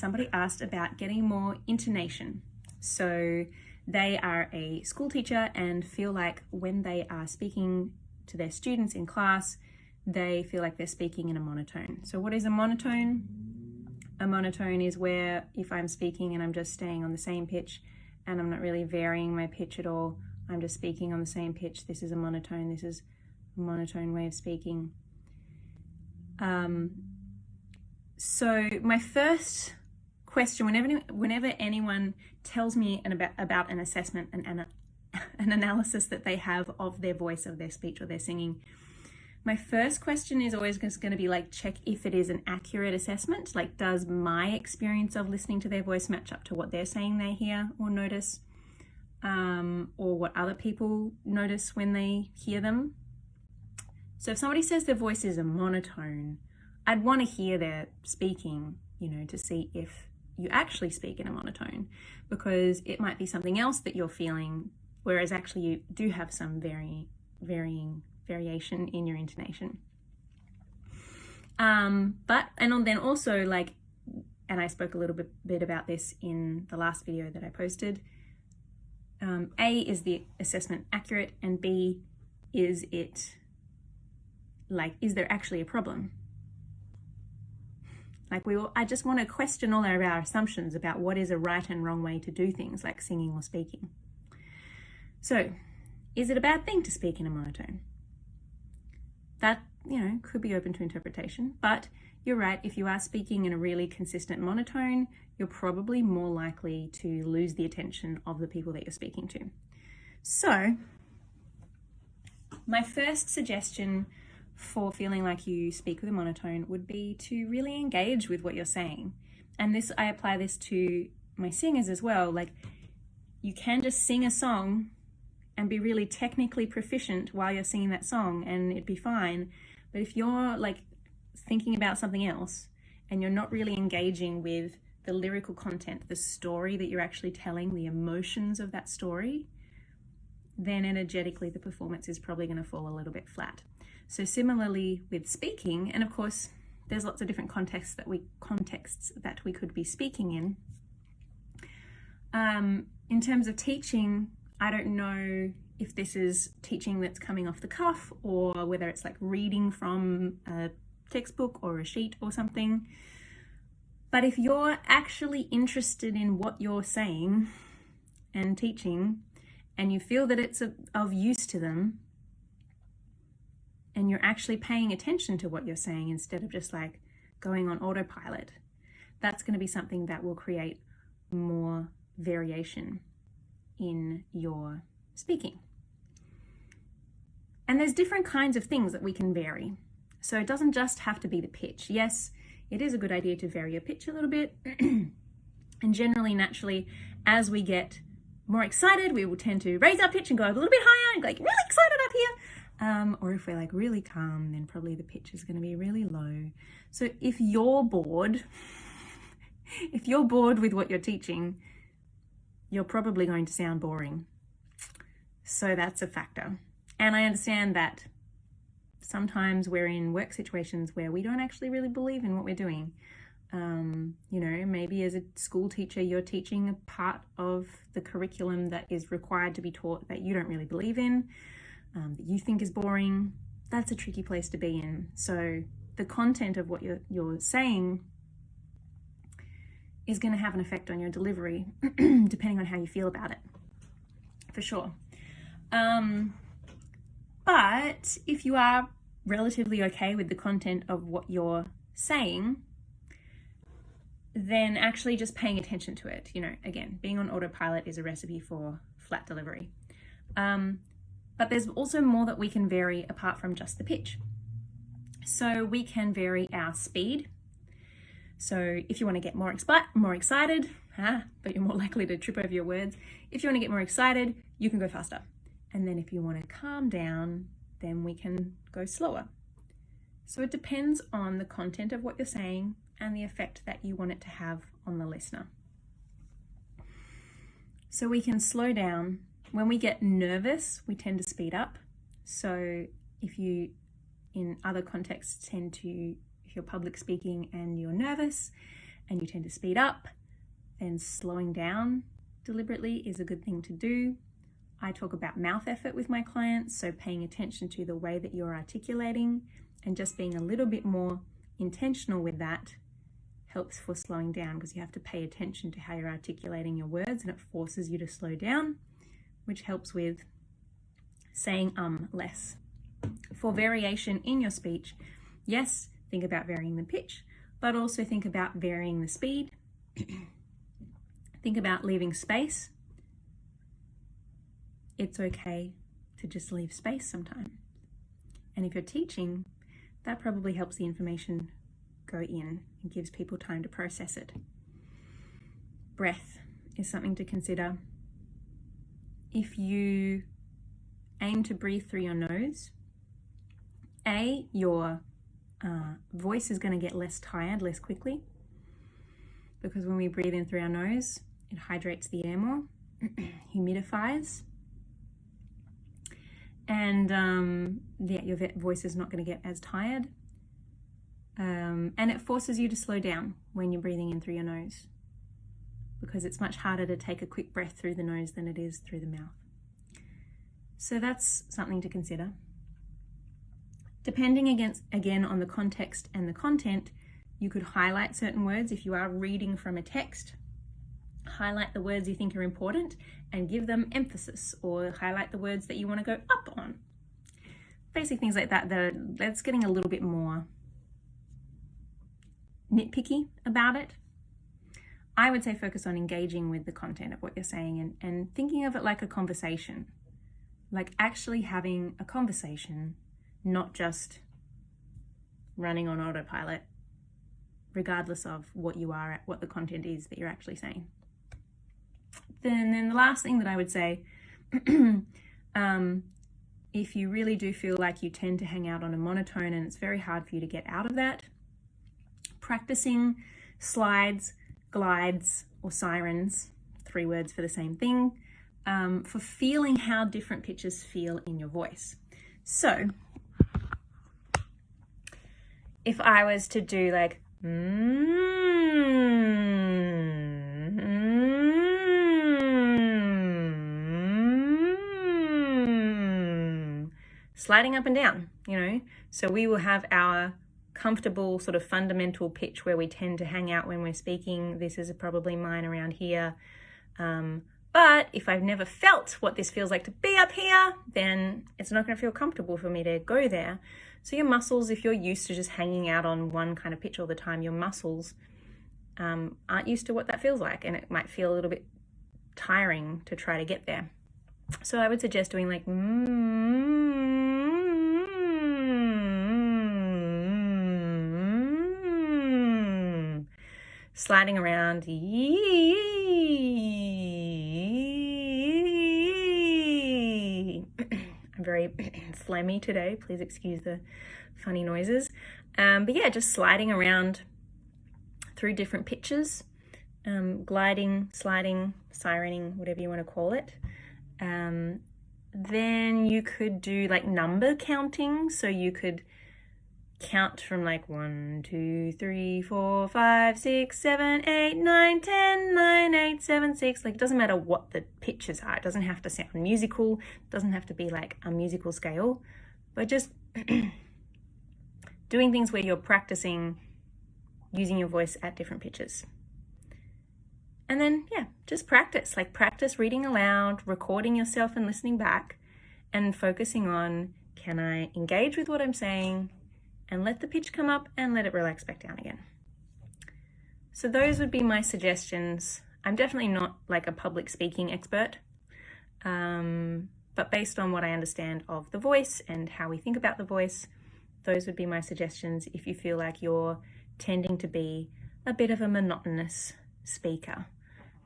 somebody asked about getting more intonation. So they are a school teacher and feel like when they are speaking to their students in class, they feel like they're speaking in a monotone. So what is a monotone? A monotone is where if I'm speaking and I'm just staying on the same pitch and I'm not really varying my pitch at all, I'm just speaking on the same pitch. This is a monotone. This is a monotone way of speaking. So my first question, whenever anyone tells me about an assessment and an analysis that they have of their voice, of their speech or their singing, my first question is always just going to be like, check if it is an accurate assessment. Like, does my experience of listening to their voice match up to what they're saying they hear or notice, or what other people notice when they hear them? So if somebody says their voice is a monotone, I'd want to hear their speaking, to see if you actually speak in a monotone, because it might be something else that you're feeling, whereas actually you do have some varying variation in your intonation. And then also, like, and I spoke a little bit about this in the last video that I posted, A, is the assessment accurate, and B, is there actually a problem? Like, I just want to question all of our assumptions about what is a right and wrong way to do things like singing or speaking. So, is it a bad thing to speak in a monotone? That, could be open to interpretation, but you're right. If you are speaking in a really consistent monotone, you're probably more likely to lose the attention of the people that you're speaking to. So, my first suggestion for feeling like you speak with a monotone would be to really engage with what you're saying. And I apply this to my singers as well. Like, you can just sing a song and be really technically proficient while you're singing that song and it'd be fine. But if you're like thinking about something else and you're not really engaging with the lyrical content, the story that you're actually telling, the emotions of that story, then energetically the performance is probably going to fall a little bit flat. So similarly with speaking, and of course there's lots of different contexts that we could be speaking in. In terms of teaching, I don't know if this is teaching that's coming off the cuff or whether it's like reading from a textbook or a sheet or something. But if you're actually interested in what you're saying and teaching, and you feel that it's of use to them, and you're actually paying attention to what you're saying instead of just like going on autopilot, that's going to be something that will create more variation in your speaking. And there's different kinds of things that we can vary. So it doesn't just have to be the pitch. Yes, it is a good idea to vary your pitch a little bit. And generally, naturally, as we get more excited, we will tend to raise our pitch and go a little bit higher and go like really excited up here. Or if we're like really calm, then probably the pitch is going to be really low. So if you're bored with what you're teaching, you're probably going to sound boring. So that's a factor. And I understand that sometimes we're in work situations where we don't actually really believe in what we're doing. Maybe as a school teacher, you're teaching a part of the curriculum that is required to be taught that you don't really believe in, that you think is boring. That's a tricky place to be in. So the content of what you're saying is going to have an effect on your delivery, depending on how you feel about it, for sure. But if you are relatively okay with the content of what you're saying, then actually just paying attention to it. Again, being on autopilot is a recipe for flat delivery. But there's also more that we can vary apart from just the pitch. So we can vary our speed. So if you want to get more excited, but you're more likely to trip over your words. If you want to get more excited, you can go faster. And then if you want to calm down, then we can go slower. So it depends on the content of what you're saying and the effect that you want it to have on the listener. So we can slow down. When we get nervous, we tend to speed up. So if you, in other contexts, if you're public speaking and you're nervous and you tend to speed up, then slowing down deliberately is a good thing to do. I talk about mouth effort with my clients, so paying attention to the way that you're articulating and just being a little bit more intentional with that helps for slowing down, because you have to pay attention to how you're articulating your words, and it forces you to slow down, which helps with saying less. For variation in your speech, yes, think about varying the pitch, but also think about varying the speed. Think about leaving space. It's okay to just leave space sometimes. And if you're teaching, that probably helps the information go in and gives people time to process it. Breath is something to consider. If you aim to breathe through your nose, your voice is going to get less tired less quickly, because when we breathe in through our nose, it hydrates the air more, humidifies, and your voice is not going to get as tired. And it forces you to slow down when you're breathing in through your nose, because it's much harder to take a quick breath through the nose than it is through the mouth. So that's something to consider. Depending again on the context and the content, you could highlight certain words. If you are reading from a text, highlight the words you think are important and give them emphasis, or highlight the words that you want to go up on. Basic things like that, that's getting a little bit more nitpicky about it. I would say focus on engaging with the content of what you're saying and thinking of it like a conversation, like actually having a conversation, not just running on autopilot, regardless of what the content is that you're actually saying. Then the last thing that I would say, if you really do feel like you tend to hang out on a monotone and it's very hard for you to get out of that, practicing slides, glides, or sirens, 3 words for the same thing, for feeling how different pitches feel in your voice. So if I was to do like sliding up and down, so we will have our comfortable sort of fundamental pitch where we tend to hang out when we're speaking. This is probably mine around here. But if I've never felt what this feels like to be up here, then it's not going to feel comfortable for me to go there. So your muscles, if you're used to just hanging out on one kind of pitch all the time, your muscles aren't used to what that feels like, and it might feel a little bit tiring to try to get there. So I would suggest doing like sliding around. I'm very phlegmy today. Please excuse the funny noises. But yeah, just sliding around through different pitches, gliding, sliding, sirening, whatever you want to call it. Then you could do like number counting. So you could count from like 1, 2, 3, 4, 5, 6, 7, 8, 9, 10, 9, 8, 7, 6. Like, it doesn't matter what the pitches are. It doesn't have to sound musical. It doesn't have to be like a musical scale, but just doing things where you're practicing using your voice at different pitches. And then, yeah, just practice. Like, practice reading aloud, recording yourself and listening back, and focusing on, can I engage with what I'm saying and let the pitch come up and let it relax back down again. So those would be my suggestions. I'm definitely not like a public speaking expert, but based on what I understand of the voice and how we think about the voice, those would be my suggestions if you feel like you're tending to be a bit of a monotonous speaker.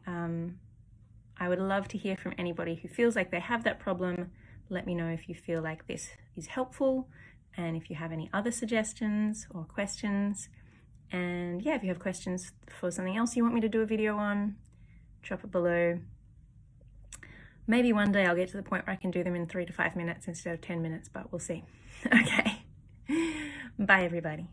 I would love to hear from anybody who feels like they have that problem. Let me know if you feel like this is helpful, and if you have any other suggestions or questions. And yeah, if you have questions for something else you want me to do a video on, drop it below. Maybe one day I'll get to the point where I can do them in 3 to 5 minutes instead of 10 minutes, but we'll see. Okay. Bye, everybody.